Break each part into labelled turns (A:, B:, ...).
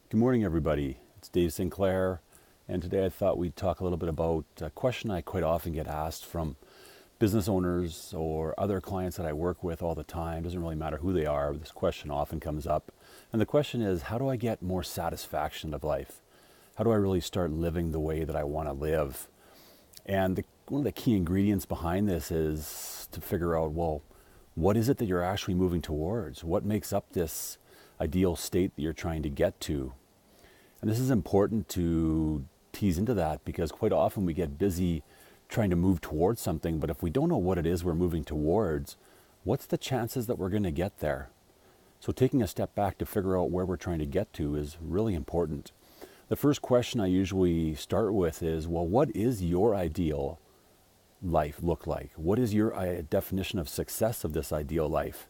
A: Good morning, everybody. It's Dave Sinclair, and today I thought we'd talk a little bit about a question I quite often get asked from business owners or other clients that I work with all the time. Doesn't really matter who they are, this question often comes up. And the question is, how do I get more satisfaction of life? How do I really start living the way that I want to live? And one of the key ingredients behind this is to figure out, well, what is it that you're actually moving towards? What makes up this ideal state that you're trying to get to? And this is important to tease into that because quite often we get busy trying to move towards something, but if we don't know what it is we're moving towards, what's the chances that we're going to get there? So taking a step back to figure out where we're trying to get to is really important. The first question I usually start with is, well, what is your ideal life look like? What is your definition of success of this ideal life?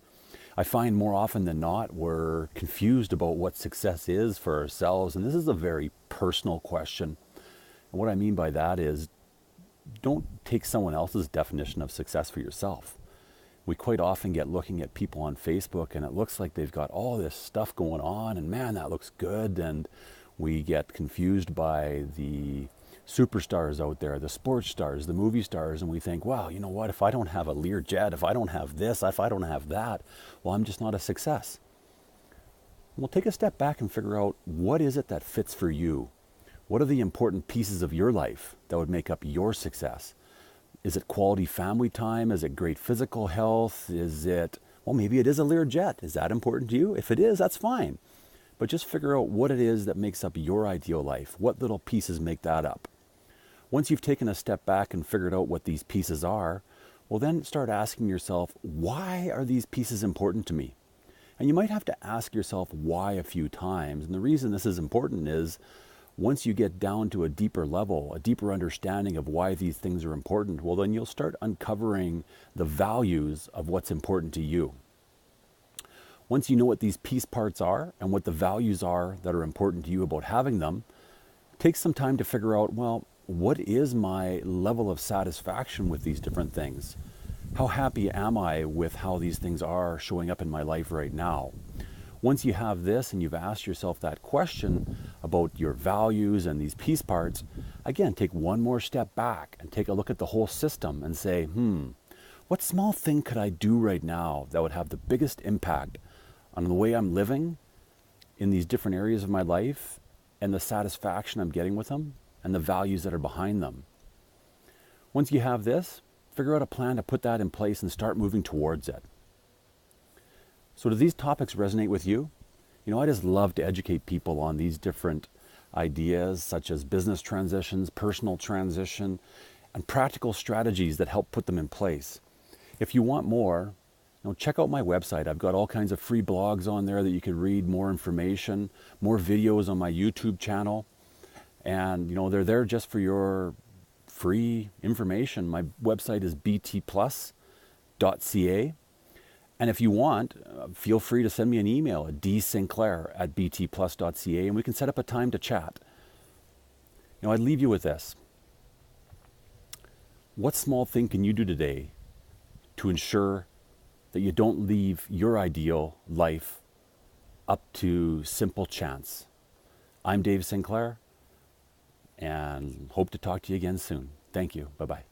A: I find more often than not we're confused about what success is for ourselves, and this is a very personal question. And what I mean by that is, don't take someone else's definition of success for yourself. We quite often get looking at people on Facebook and it looks like they've got all this stuff going on, and man, that looks good, and we get confused by the superstars out there, the sports stars, the movie stars, and we think, wow, you know what, if I don't have a Learjet, if I don't have this, if I don't have that, well, I'm just not a success. We'll take a step back and figure out, what is it that fits for you? What are the important pieces of your life that would make up your success? Is it quality family time? Is it great physical health? Is it, well, maybe it is a Learjet. Is that important to you? If it is, that's fine. But just figure out what it is that makes up your ideal life. What little pieces make that up? Once you've taken a step back and figured out what these pieces are, well, then start asking yourself, why are these pieces important to me? And you might have to ask yourself why a few times. And the reason this is important is once you get down to a deeper level, a deeper understanding of why these things are important, well, then you'll start uncovering the values of what's important to you. Once you know what these piece parts are and what the values are that are important to you about having them, take some time to figure out, well, what is my level of satisfaction with these different things? How happy am I with how these things are showing up in my life right now? Once you have this and you've asked yourself that question about your values and these piece parts, again, take one more step back and take a look at the whole system and say, what small thing could I do right now that would have the biggest impact on the way I'm living in these different areas of my life and the satisfaction I'm getting with them and the values that are behind them? Once you have this, figure out a plan to put that in place and start moving towards it. So do these topics resonate with you? You know, I just love to educate people on these different ideas such as business transitions, personal transition, and practical strategies that help put them in place. If you want more, check out my website. I've got all kinds of free blogs on there that you can read more information, more videos on my YouTube channel. And, they're there just for your free information. My website is btplus.ca. And if you want, feel free to send me an email at dsinclair@btplus.ca and we can set up a time to chat. I'd leave you with this. What small thing can you do today to ensure that you don't leave your ideal life up to simple chance? I'm Dave Sinclair, and hope to talk to you again soon. Thank you. Bye-bye.